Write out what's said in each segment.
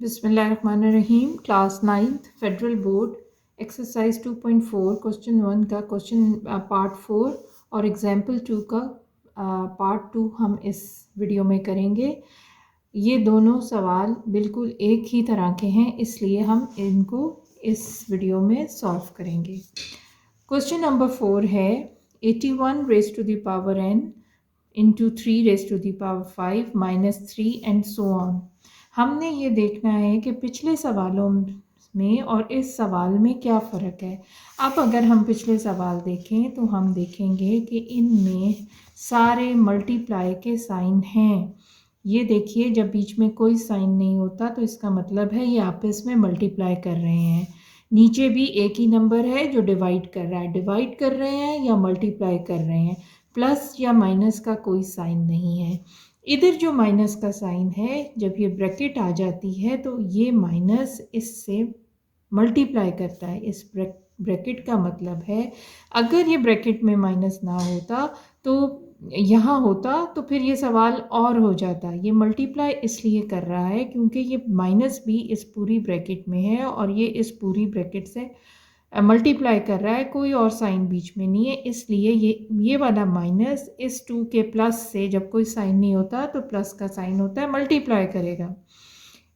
बिस्मिल्लाहिर्रहमानिर्रहीम। Class 9th federal board exercise 2.4 question 1 का question part 4 और एग्जाम्पल 2 का पार्ट 2 हम इस वीडियो में करेंगे। ये दोनों सवाल बिल्कुल एक ही तरह के हैं, इसलिए हम इनको इस वीडियो में सॉल्व करेंगे। क्वेश्चन नंबर 4 है 81 raise to the power n into 3 raise to the power 5 minus 3 and so on. हमने ये देखना है कि पिछले सवालों में और इस सवाल में क्या फ़र्क है। अब अगर हम पिछले सवाल देखें तो हम देखेंगे कि इनमें सारे मल्टीप्लाई के साइन हैं। ये देखिए, जब बीच में कोई साइन नहीं होता तो इसका मतलब है ये आपस में मल्टीप्लाई कर रहे हैं। नीचे भी एक ही नंबर है जो डिवाइड कर रहा है, डिवाइड कर रहे हैं या मल्टीप्लाई कर रहे हैं। प्लस या माइनस का कोई साइन नहीं है। इधर जो माइनस का साइन है, जब ये ब्रैकेट आ जाती है तो ये माइनस इससे मल्टीप्लाई करता है। इस ब्रैकेट का मतलब है अगर ये ब्रैकेट में माइनस ना होता तो यहाँ होता तो फिर ये सवाल और हो जाता। ये मल्टीप्लाई इसलिए कर रहा है क्योंकि ये माइनस भी इस पूरी ब्रैकेट में है और ये इस पूरी ब्रैकेट से मल्टीप्लाई कर रहा है, कोई और साइन बीच में नहीं है, इसलिए ये वाला माइनस इस 2 के प्लस से, जब कोई साइन नहीं होता तो प्लस का साइन होता है, मल्टीप्लाई करेगा।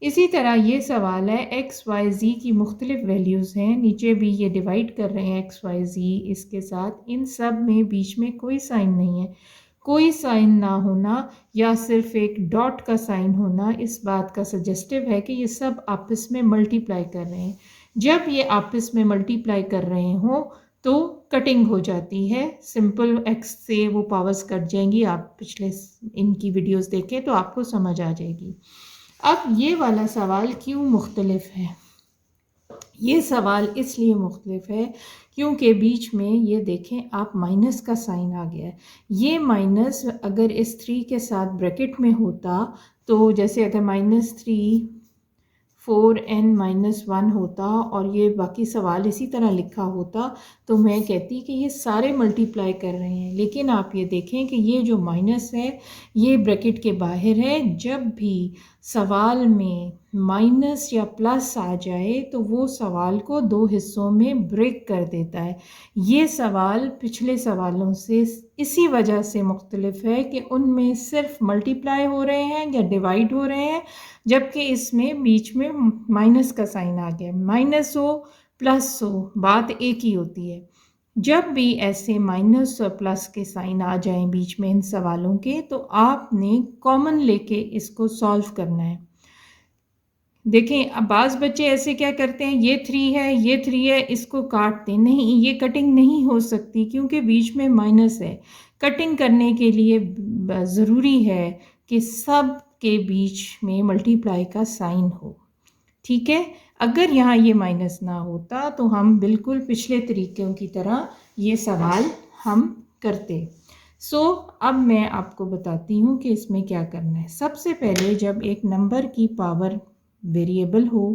इसी तरह ये सवाल है एक्स वाई ज़ी की मुख्तलिफ वैल्यूज़ हैं, नीचे भी ये डिवाइड कर रहे हैं एक्स वाई ज़ी इसके साथ, इन सब में बीच में कोई साइन नहीं है। कोई साइन ना होना या सिर्फ एक डॉट का साइन होना इस बात का सजेस्टिव है कि ये सब आपस में मल्टीप्लाई कर रहे हैं। जब ये आपस में मल्टीप्लाई कर रहे हों तो कटिंग हो जाती है, सिंपल एक्स से वो पावर्स कट जाएंगी। आप पिछले इनकी वीडियोस देखें तो आपको समझ आ जाएगी। अब ये वाला सवाल क्यों मुख्तलिफ है? ये सवाल इसलिए मुख्तलिफ है क्योंकि बीच में ये देखें आप माइनस का साइन आ गया है। ये माइनस अगर इस 3 के साथ ब्रैकेट में होता तो जैसे अगर -3 4n-1 होता और ये बाकी सवाल इसी तरह लिखा होता तो मैं कहती कि ये सारे मल्टीप्लाई कर रहे हैं। लेकिन आप ये देखें कि ये जो माइनस है ये ब्रैकेट के बाहर है। जब भी सवाल में माइनस या प्लस आ जाए तो वो सवाल को दो हिस्सों में ब्रेक कर देता है। ये सवाल पिछले सवालों से इसी वजह से मुख्तलिफ है कि उनमें सिर्फ मल्टीप्लाई हो रहे हैं या डिवाइड हो रहे हैं, जबकि इसमें बीच में माइनस का साइन आ गया। माइनस हो प्लस हो बात एक ही होती है। जब भी ऐसे माइनस और प्लस के साइन आ जाएं बीच में इन सवालों के तो आपने कॉमन लेके इसको सॉल्व करना है। देखें, अब बाज़ बच्चे ऐसे क्या करते हैं, ये 3 है ये 3 है, इसको काट दें। नहीं, ये कटिंग नहीं हो सकती क्योंकि बीच में माइनस है। कटिंग करने के लिए ज़रूरी है कि सब के बीच में मल्टीप्लाई का साइन हो। ठीक है, अगर यहाँ ये माइनस ना होता तो हम बिल्कुल पिछले तरीक़ों की तरह ये सवाल हम करते। अब मैं आपको बताती हूँ कि इसमें क्या करना है। सबसे पहले जब एक नंबर की पावर वेरिएबल हो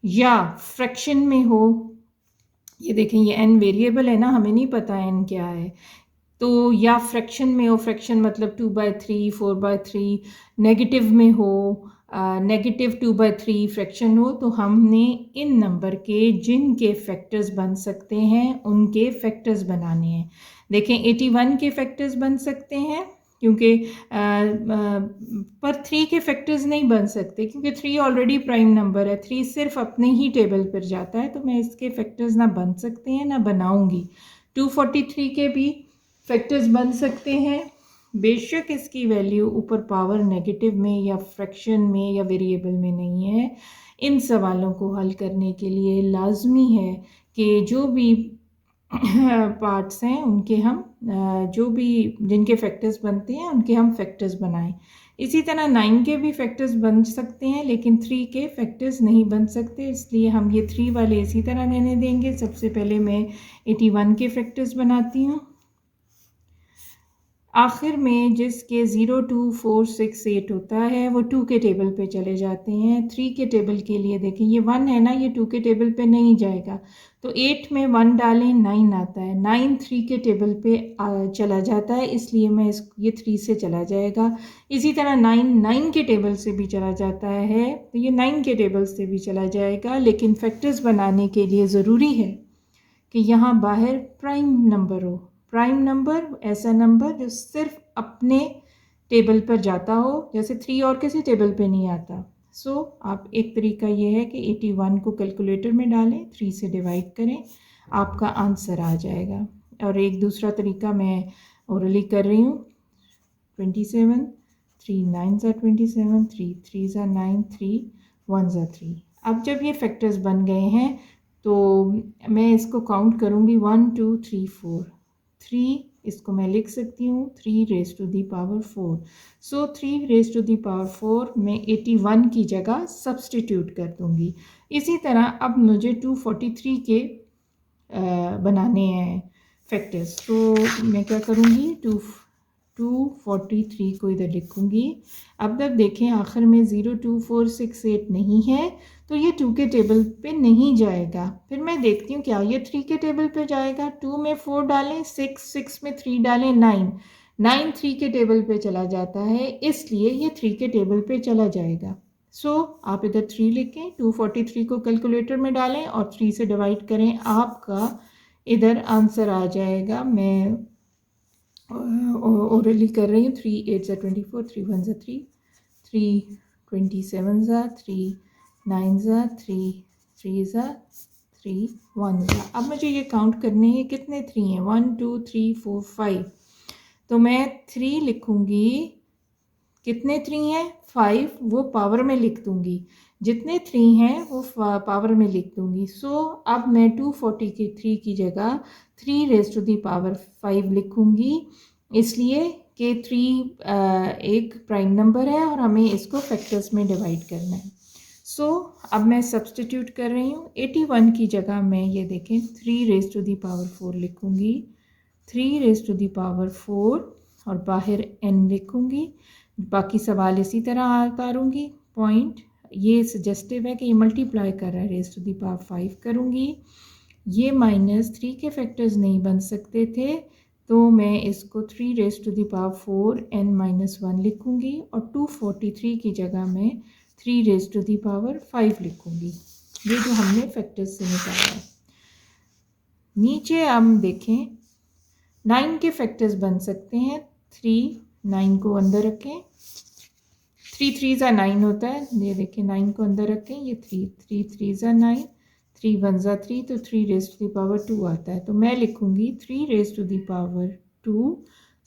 या फ्रैक्शन में हो, ये देखें ये n वेरिएबल है ना, हमें नहीं पता n क्या है, तो या फ्रैक्शन में हो, फ्रैक्शन मतलब 2/3 4/3, नेगेटिव में हो, नेगेटिव 2/3 फ्रैक्शन हो, तो हमने इन नंबर के जिनके फैक्टर्स बन सकते हैं उनके फैक्टर्स बनाने हैं। देखें 81 के फैक्टर्स बन सकते हैं क्योंकि पर 3 के फैक्टर्स नहीं बन सकते क्योंकि 3 ऑलरेडी प्राइम नंबर है। 3 सिर्फ अपने ही टेबल पर जाता है, तो मैं इसके फैक्टर्स ना बन सकते हैं ना बनाऊंगी। 243 के भी फैक्टर्स बन सकते हैं, बेशक इसकी वैल्यू ऊपर पावर नेगेटिव में या फ्रैक्शन में या वेरिएबल में नहीं है। इन सवालों को हल करने के लिए लाजमी है कि जो भी पार्ट्स हैं उनके हम जो भी जिनके फैक्टर्स बनते हैं उनके हम फैक्टर्स बनाएं। इसी तरह 9 के भी फैक्टर्स बन सकते हैं लेकिन 3 के फैक्टर्स नहीं बन सकते, इसलिए हम ये 3 वाले इसी तरह रहने देंगे। सबसे पहले मैं 81 के फैक्टर्स बनाती हूँ। आखिर में जिसके 0 2 4 6 8 होता है वो 2 के टेबल पे चले जाते हैं। 3 के टेबल के लिए देखें, ये 1 है ना, ये 2 के टेबल पे नहीं जाएगा, तो 8 में 1 डालें 9 आता है। 9 3 के टेबल पे चला जाता है, इसलिए ये 3 से चला जाएगा। इसी तरह 9 9 के टेबल से भी चला जाता है, तो ये 9 के टेबल से भी चला जाएगा। लेकिन फैक्टर्स बनाने के लिए ज़रूरी है कि यहाँ बाहर प्राइम नंबर हो। प्राइम नंबर ऐसा नंबर जो सिर्फ अपने टेबल पर जाता हो, जैसे 3 और किसी टेबल पे नहीं आता। आप एक तरीका ये है कि 81 को कैलकुलेटर में डालें, 3 से डिवाइड करें, आपका आंसर आ जाएगा। और एक दूसरा तरीका मैं ओरली कर रही हूँ। 27, 3 9s are 27, 3 3s are 9, 3 1s are 3। अब जब ये फैक्टर्स बन गए हैं तो मैं इसको काउंट करूँगी 1 2 3 4। 3 इसको मैं लिख सकती हूँ 3 raise to the power 4। 3 raise to the power 4 मैं 81 की जगह सब्सटीट्यूट कर दूँगी। इसी तरह अब मुझे 243 के बनाने हैं फैक्टर्स, तो मैं क्या करूँगी 243 को इधर लिखूँगी। अब जब देखें आखिर में 0 2 4 6 8 नहीं है, तो ये 2 के टेबल पे नहीं जाएगा। फिर मैं देखती हूँ क्या ये 3 के टेबल पे जाएगा। 2 में 4 डालें, 6 में 3 डालें, 9 3 के टेबल पे चला जाता है, इसलिए ये 3 के टेबल पे चला जाएगा। आप इधर 3 लिखें, 243 को कैलकुलेटर में डालें और 3 से डिवाइड करें, आपका इधर आंसर आ जाएगा। मैं ओरली कर रही हूँ। 3 8s are 24, 3 1s are 3, 3 27s are 3, 9s are 3, 3s are 3, 1s are। अब मुझे ये काउंट करने हैं कितने 3 हैं। 1 2 3 4 5, तो मैं 3 लिखूँगी। कितने 3 हैं 5, वो पावर में लिख दूँगी। जितने 3 हैं वो पावर में लिख दूँगी। अब मैं 243 की जगह 3 रेज़ टू दी पावर 5 लिखूँगी, इसलिए कि 3 एक प्राइम नंबर है और हमें इसको फैक्टर्स में डिवाइड करना है। अब मैं सब्सटीट्यूट कर रही हूँ। 81 की जगह मैं ये देखें 3 रेज़ टू दी पावर 4 लिखूँगी। 3 रेज़ टू दी पावर 4 और बाहर n लिखूँगी। बाकी सवाल इसी तरह उतारूँगी। पॉइंट ये सजेस्टिव है कि ये मल्टीप्लाई कर रहा है, रेज़ टू दी पावर 5 करूँगी। ये -3 के फैक्टर्स नहीं बन सकते थे, तो मैं इसको 3 raise to the power 4 n-1 लिखूँगी और 243 की जगह मैं 3 रेज़ टू दी पावर 5 लिखूँगी। ये जो हमने फैक्टर्स से निकाला है। नीचे हम देखें 9 के फैक्टर्स बन सकते हैं। 3 9 को अंदर रखें, 3 3s are 9 होता है, ये देखें 9 को अंदर रखें, ये 3 3s are 9, 3 1s are 3, तो 3 रेज़ टू दी पावर 2 आता है। तो मैं लिखूँगी 3 रेज़ टू दी पावर 2,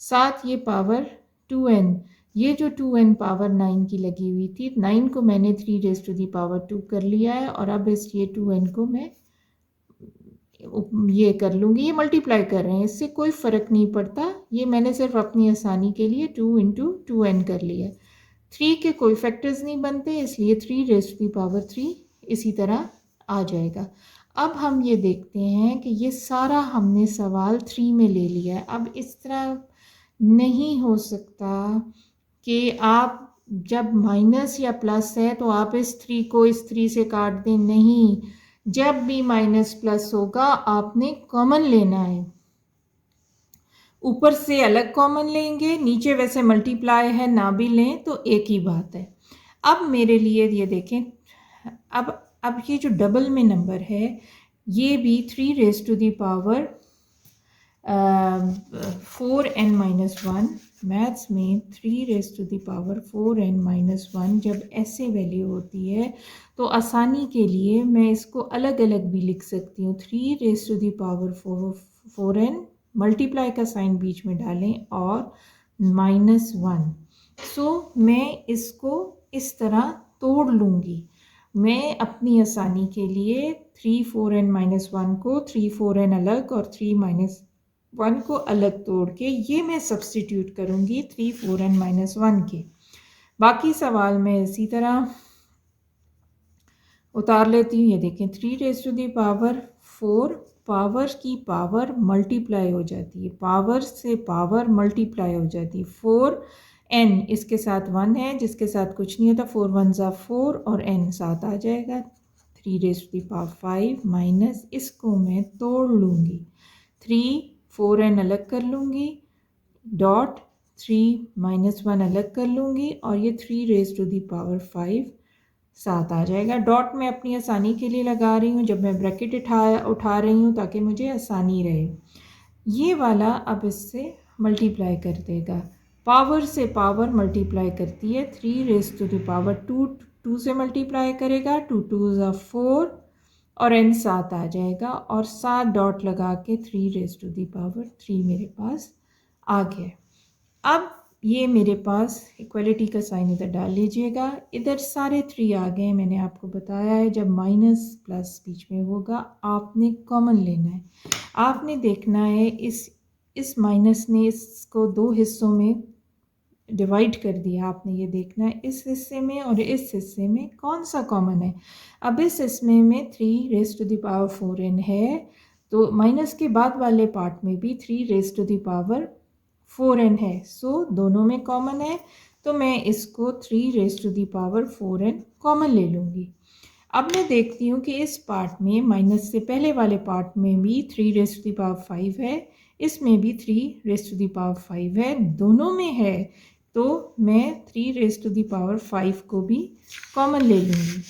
साथ ये पावर 2n, ये जो 2n पावर 9 की लगी हुई थी, 9 को मैंने 3 रेज़ टू दी पावर 2 कर लिया है और अब ये 2n को मैं ये कर लूँगी। ये मल्टीप्लाई कर रहे हैं, इससे कोई फ़र्क नहीं पड़ता, ये मैंने सिर्फ अपनी आसानी के लिए 2 × 2n कर लिया। 3 के कोई फैक्टर्स नहीं बनते, इसलिए 3 रेज़ टू दी पावर 3 इसी तरह आ जाएगा। अब हम ये देखते हैं कि ये सारा हमने सवाल 3 में ले लिया है। अब इस तरह नहीं हो सकता कि आप जब माइनस या प्लस है तो आप इस 3 को इस 3 से काट दें, नहीं। जब भी माइनस प्लस होगा आपने कॉमन लेना है, ऊपर से अलग कॉमन लेंगे, नीचे वैसे मल्टीप्लाई है ना भी लें तो एक ही बात है। अब मेरे लिए ये देखें, अब ये जो डबल में नंबर है ये भी 3 raise to the power 4n-1, maths में 3 raise to the power 4n-1 जब ऐसे वैल्यू होती है तो आसानी के लिए मैं इसको अलग अलग भी लिख सकती हूँ। 3 raise to the power 4n, multiply का साइन बीच में डालें और -1। मैं इसको इस तरह तोड़ लूँगी। मैं अपनी आसानी के लिए 3 4n-1 को 3 4n अलग और 3 1 को अलग तोड़ के ये मैं सब्सटीट्यूट करूँगी 3 4n-1 के। बाकी सवाल मैं इसी तरह उतार लेती हूँ। ये देखें 3 raise to the power 4 power की पावर मल्टीप्लाई हो जाती है, पावर से पावर मल्टीप्लाई हो जाती है। 4n इसके साथ 1 है, जिसके साथ कुछ नहीं होता, 4 1 ज़ा 4 और n साथ आ जाएगा। 3 raise to the power 5 minus, इसको मैं तोड़ लूँगी, 3 4n अलग कर लूँगी, डॉट 3 माइनस 1 अलग कर लूँगी, और ये 3 रेज़ टू द पावर 5 साथ आ जाएगा। डॉट मैं अपनी आसानी के लिए लगा रही हूँ जब मैं ब्रैकेट उठा रही हूँ, ताकि मुझे आसानी रहे। ये वाला अब इससे मल्टीप्लाई कर देगा, पावर से पावर मल्टीप्लाई करती है। 3 रेज़ टू द पावर 2 2 से मल्टीप्लाई करेगा, 2 2 ज़ा 4 और n साथ आ जाएगा, और 7 डॉट लगा के 3 रेज़ टू द पावर 3 मेरे पास आ गया। अब ये मेरे पास इक्वलिटी का साइन इधर डाल लीजिएगा, इधर सारे 3 आ गए। मैंने आपको बताया है जब माइनस प्लस बीच में होगा आपने कॉमन लेना है। आपने देखना है इस माइनस ने इसको 2 हिस्सों में डिवाइड कर दिया, आपने ये देखना है इस हिस्से में और इस हिस्से में कौन सा कॉमन है। अब इस हिस्से में 3 raise to the power 4n है, तो माइनस के बाद वाले पार्ट में भी 3 raise to the power 4n है, सो दोनों में कॉमन है, तो मैं इसको 3 raise to the power 4n common ले लूँगी। अब मैं देखती हूँ कि इस पार्ट में माइनस से पहले वाले पार्ट में भी 3 रेज़ टू द पावर 5 है, इसमें भी 3 रेज़ टू द पावर 5 है, दोनों में है, तो मैं 3 रेज़ टू द पावर 5 को भी कॉमन ले लूँगी।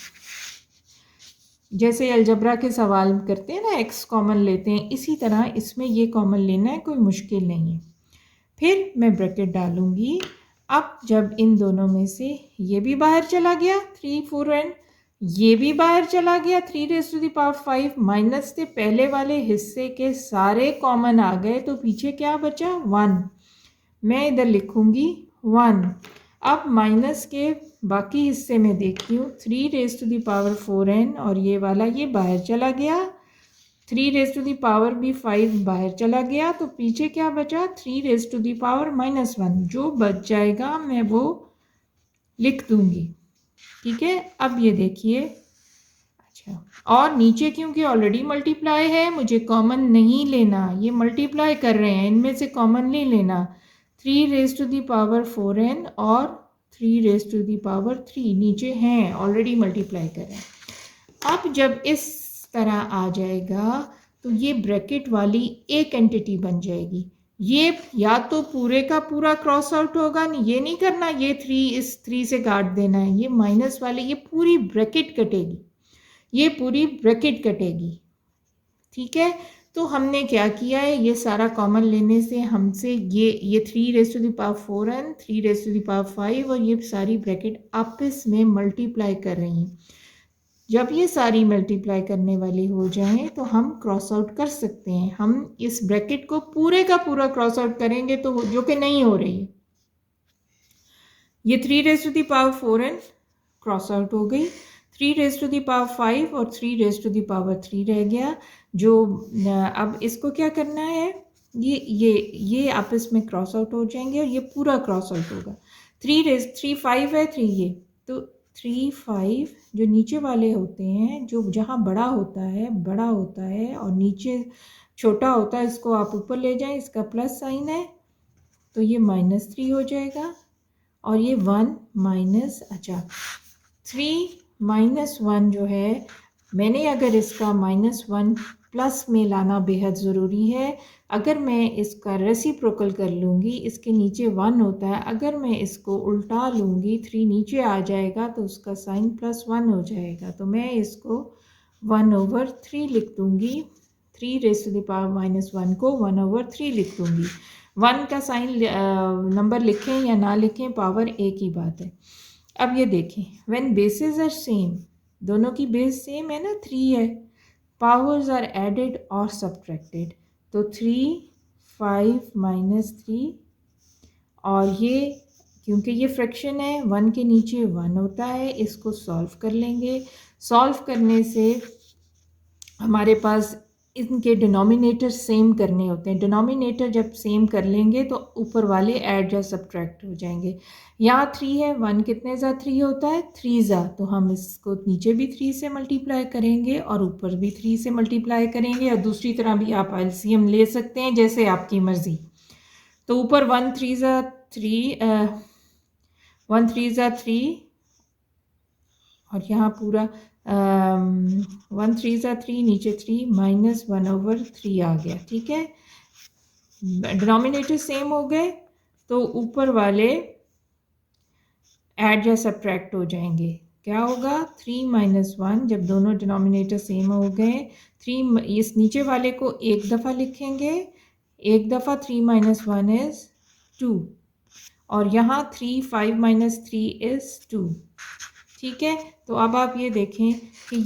जैसे अलजबरा के सवाल करते हैं ना, x कॉमन लेते हैं, इसी तरह इसमें ये कॉमन लेना है, कोई मुश्किल नहीं है। फिर मैं ब्रैकेट डालूँगी। अब जब इन दोनों में से ये भी बाहर चला गया 3 4n, ये भी बाहर चला गया 3 raise to the power 5, minus से पहले वाले हिस्से के सारे कॉमन आ गए, तो पीछे क्या बचा 1, मैं इधर लिखूँगी 1। अब माइनस के बाकी हिस्से में देखती हूँ 3 raise to the power 4n, और ये वाला ये बाहर चला गया, 3 रेज़ टू द पावर भी 5 बाहर चला गया, तो पीछे क्या बचा 3 रेज़ टू द पावर -1, जो बच जाएगा मैं वो लिख दूँगी। ठीक है, अब ये देखिए, अच्छा, और नीचे क्योंकि ऑलरेडी मल्टीप्लाई है, मुझे कॉमन नहीं लेना, ये मल्टीप्लाई कर रहे हैं, इनमें से कॉमन नहीं लेना। 3 raise to the power 4n और 3 रेज़ टू द पावर 3 नीचे हैं, ऑलरेडी मल्टीप्लाई कर रहे हैं। अब जब इस तरह आ जाएगा तो ये ब्रैकेट वाली एक एंटिटी बन जाएगी। ये या तो पूरे का पूरा क्रॉस आउट होगा, नहीं ये नहीं करना, ये 3 इस 3 से काट देना है, ये माइनस वाले, ये पूरी ब्रैकेट कटेगी, ये पूरी ब्रैकेट कटेगी। ठीक है, तो हमने क्या किया है, ये सारा कॉमन लेने से हमसे ये 3 raise to the power 4n, 3 raise to the power 5 और ये सारी ब्रैकेट आपस में मल्टीप्लाई कर रही हैं। जब ये सारी मल्टीप्लाई करने वाली हो जाएं तो हम क्रॉस आउट कर सकते हैं। हम इस ब्रैकेट को पूरे का पूरा क्रॉस आउट करेंगे तो जो कि नहीं हो रही है। ये 3 raise to the power 4n cross out हो गई, 3 रेज़ टू द पावर 5 और 3 रेज़ टू द पावर 3 रह गया। जो अब इसको क्या करना है, ये आपस में क्रॉस आउट हो जाएंगे और ये पूरा क्रॉस आउट होगा। 3 5 है, 3 ये, तो 3 5 जो नीचे वाले होते हैं, जो जहाँ बड़ा होता है और नीचे छोटा होता है, इसको आप ऊपर ले जाएं, इसका प्लस साइन है तो ये -3 हो जाएगा, और ये 1 माइनस, अच्छा 3 -1 जो है, मैंने अगर इसका -1 प्लस में लाना बेहद ज़रूरी है। अगर मैं इसका रेसिप्रोकल कर लूँगी, इसके नीचे 1 होता है, अगर मैं इसको उल्टा लूँगी 3 नीचे आ जाएगा तो उसका साइन +1 हो जाएगा, तो मैं इसको 1/3 लिख दूँगी। 3 रेज़ टू द पावर -1 को 1/3 लिख दूँगी। 1 का साइन नंबर लिखें या ना लिखें, पावर एक ही बात है। अब ये देखें, व्हेन बेसेस आर सेम, दोनों की बेस सेम है ना, 3 है, पावर्स आर एडेड और सब्ट्रैक्टेड, तो 3 5 -3, और ये क्योंकि ये फ्रैक्शन है 1 के नीचे 1 होता है, इसको सॉल्व कर लेंगे। सॉल्व करने से हमारे पास इनके डिनोमिनेटर सेम करने होते हैं। डिनोमिनेटर जब सेम कर लेंगे तो ऊपर वाले ऐड या सब्ट्रैक्ट हो जाएंगे। यहाँ 3 है, 1 कितने ज़ा 3 होता है, 3 ज़ा, तो हम इसको नीचे भी 3 से मल्टीप्लाई करेंगे और ऊपर भी 3 से मल्टीप्लाई करेंगे, या दूसरी तरह भी आप एलसीएम ले सकते हैं, जैसे आपकी मर्ज़ी। तो ऊपर 1 3 ज़ा 3, 1 3 ज़ा 3, और यहाँ पूरा 1 3 ज़ा 3, नीचे 3 माइनस 1/3 आ गया। ठीक है, डिनोमिनेटर सेम हो गए तो ऊपर वाले ऐड या सब्ट्रैक्ट हो जाएंगे। क्या होगा, 3 माइनस 1, जब दोनों डिनोमिनेटर सेम हो गए, 3 इस नीचे वाले को एक दफ़ा लिखेंगे, एक दफ़ा 3 माइनस 1 इज़ 2, और यहाँ 3 5 माइनस 3 इज़ 2। ठीक है, तो अब आप ये देखें कि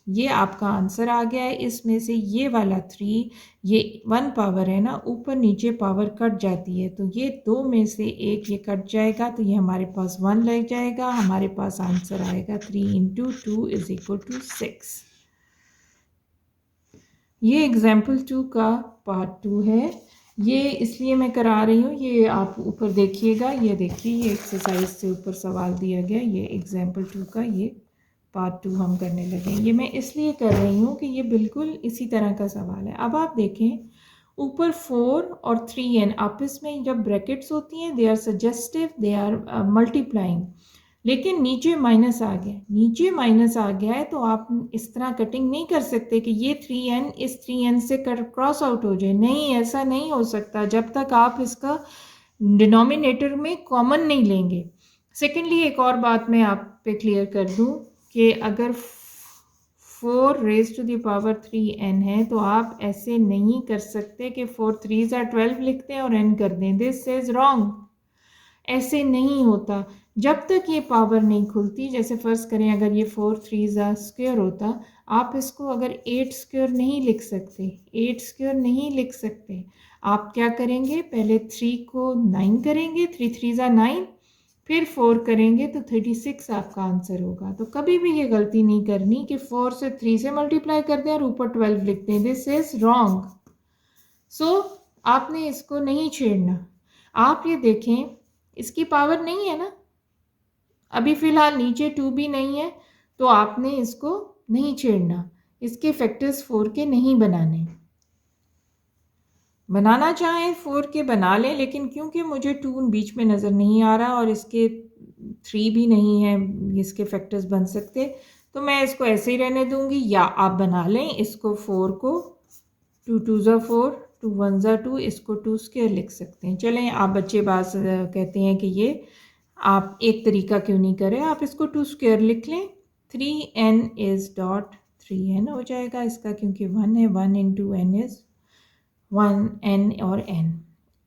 ये आपका आंसर आ गया है। इसमें से ये वाला 3, ये 1 पावर है ना, ऊपर नीचे पावर कट जाती है, तो ये 2 में से एक ये कट जाएगा, तो ये हमारे पास 1 लग जाएगा। हमारे पास आंसर आएगा 3 × 2 = 6। ये एग्जाम्पल 2 का पार्ट 2 है। ये इसलिए मैं करा रही हूँ, ये आप ऊपर देखिएगा, ये देखिए, ये एक्सरसाइज से ऊपर सवाल दिया गया, ये एग्जाम्पल 2 का ये पार्ट 2 हम करने लगे। ये मैं इसलिए कर रही हूँ कि ये बिल्कुल इसी तरह का सवाल है। अब आप देखें, ऊपर 4 और 3n आपस में जब ब्रैकेट्स होती हैं, they are suggestive, they are multiplying, लेकिन नीचे माइनस आ गया, नीचे माइनस आ गया है, तो आप इस तरह कटिंग नहीं कर सकते कि ये 3n इस 3n से क्रॉस आउट हो जाए। नहीं, ऐसा नहीं हो सकता जब तक आप इसका डिनोमिनेटर में कॉमन नहीं लेंगे। सेकेंडली, एक और बात मैं आप पे क्लियर कर दूं कि अगर 4⁻³ है, तो आप ऐसे नहीं कर सकते कि 4 3s are 12 लिखते हैं और n कर दें। दिस इज रॉन्ग, ऐसे नहीं होता। जब तक ये पावर नहीं खुलती, जैसे फर्ज करें अगर ये 4 3s² होता, आप इसको अगर 8² नहीं लिख सकते, 8² नहीं लिख सकते, आप क्या करेंगे, पहले 3 को 9 करेंगे, 3 3s are 9, फिर 4 करेंगे तो 36 आपका आंसर होगा। तो कभी भी ये गलती नहीं करनी कि 4 से 3 से मल्टीप्लाई कर दें और ऊपर 12 लिख दें। This is wrong. सो आपने इसको नहीं छेड़ना। आप ये देखें, इसकी पावर नहीं है ना, अभी फ़िलहाल नीचे 2 भी नहीं है, तो आपने इसको नहीं छेड़ना। इसके फैक्टर्स 4 के नहीं बनाने। बनाना चाहें 4 के बना लें, लेकिन क्योंकि मुझे 2 बीच में नज़र नहीं आ रहा और इसके 3 भी नहीं है, इसके फैक्टर्स बन सकते, तो मैं इसको ऐसे ही रहने दूंगी। या आप बना लें इसको, 4 को 2 2s are 4, 2 1s are 2, इसको 2² लिख सकते हैं। चलें, आप बच्चे बात कहते हैं कि ये आप एक तरीका क्यों नहीं करें, आप इसको 2² लिख लें। 3n इज़ डॉट 3n हो जाएगा इसका, क्योंकि 1 है, 1 × n इज़ 1n और n।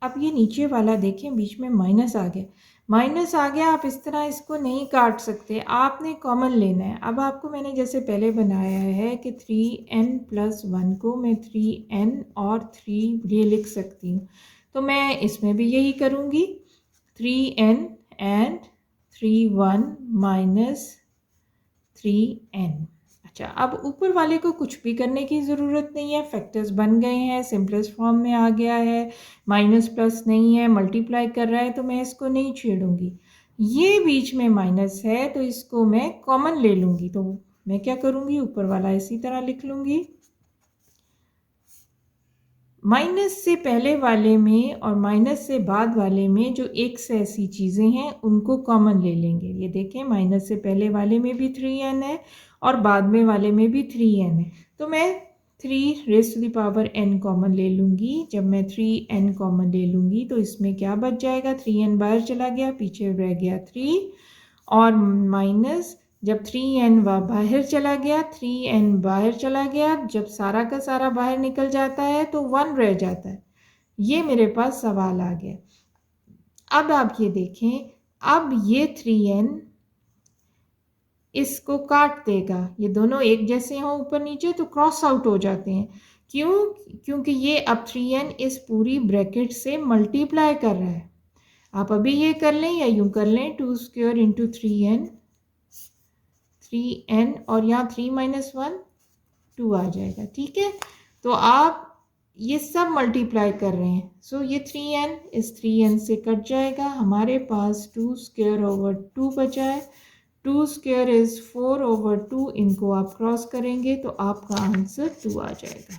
अब ये नीचे वाला देखें, बीच में माइनस आ गया, माइनस आ गया, आप इस तरह इसको नहीं काट सकते, आपने कॉमन लेना है। अब आपको मैंने जैसे पहले बनाया है कि 3n + 1 को मैं 3n और 3 ये लिख सकती हूँ, तो मैं इसमें भी यही करूँगी, 3n and 3 1 - 3n। अच्छा, अब ऊपर वाले को कुछ भी करने की ज़रूरत नहीं है, फैक्टर्स बन गए हैं, सिंपलेस्ट फॉर्म में आ गया है, माइनस प्लस नहीं है, मल्टीप्लाई कर रहा है, तो मैं इसको नहीं छेड़ूंगी। ये बीच में माइनस है, तो इसको मैं कॉमन ले लूँगी, तो मैं क्या करूँगी, ऊपर वाला इसी तरह लिख लूँगी। माइनस से पहले वाले में और माइनस से बाद वाले में जो एक से ऐसी चीज़ें हैं उनको कॉमन ले लेंगे। ये देखें, माइनस से पहले वाले में भी 3n है और बाद में वाले में भी 3n है, तो मैं 3n कॉमन ले लूँगी। जब मैं 3n कॉमन ले लूँगी तो इसमें क्या बच जाएगा, 3n बाहर चला गया, पीछे रह गया 3, और माइनस जब 3n बाहर चला गया, 3n बाहर चला गया, जब सारा का सारा बाहर निकल जाता है तो 1 रह जाता है। ये मेरे पास सवाल आ गया। अब आप ये देखें, अब ये 3n इसको काट देगा, ये दोनों एक जैसे हों ऊपर नीचे तो क्रॉस आउट हो जाते हैं। क्यों? क्योंकि ये अब 3n इस पूरी ब्रैकेट से मल्टीप्लाई कर रहा है। आप अभी ये कर लें या यूँ कर लें, 2² × 3n, 3n और यहाँ 3 - 1, 2 आ जाएगा। ठीक है, तो आप ये सब मल्टीप्लाई कर रहे हैं, सो ये 3n इस 3n से कट जाएगा, हमारे पास 2 स्क्वायर ओवर 2 बचा है। 2 स्क्वायर इज़ 4 ओवर 2, इनको आप क्रॉस करेंगे तो आपका आंसर 2 आ जाएगा।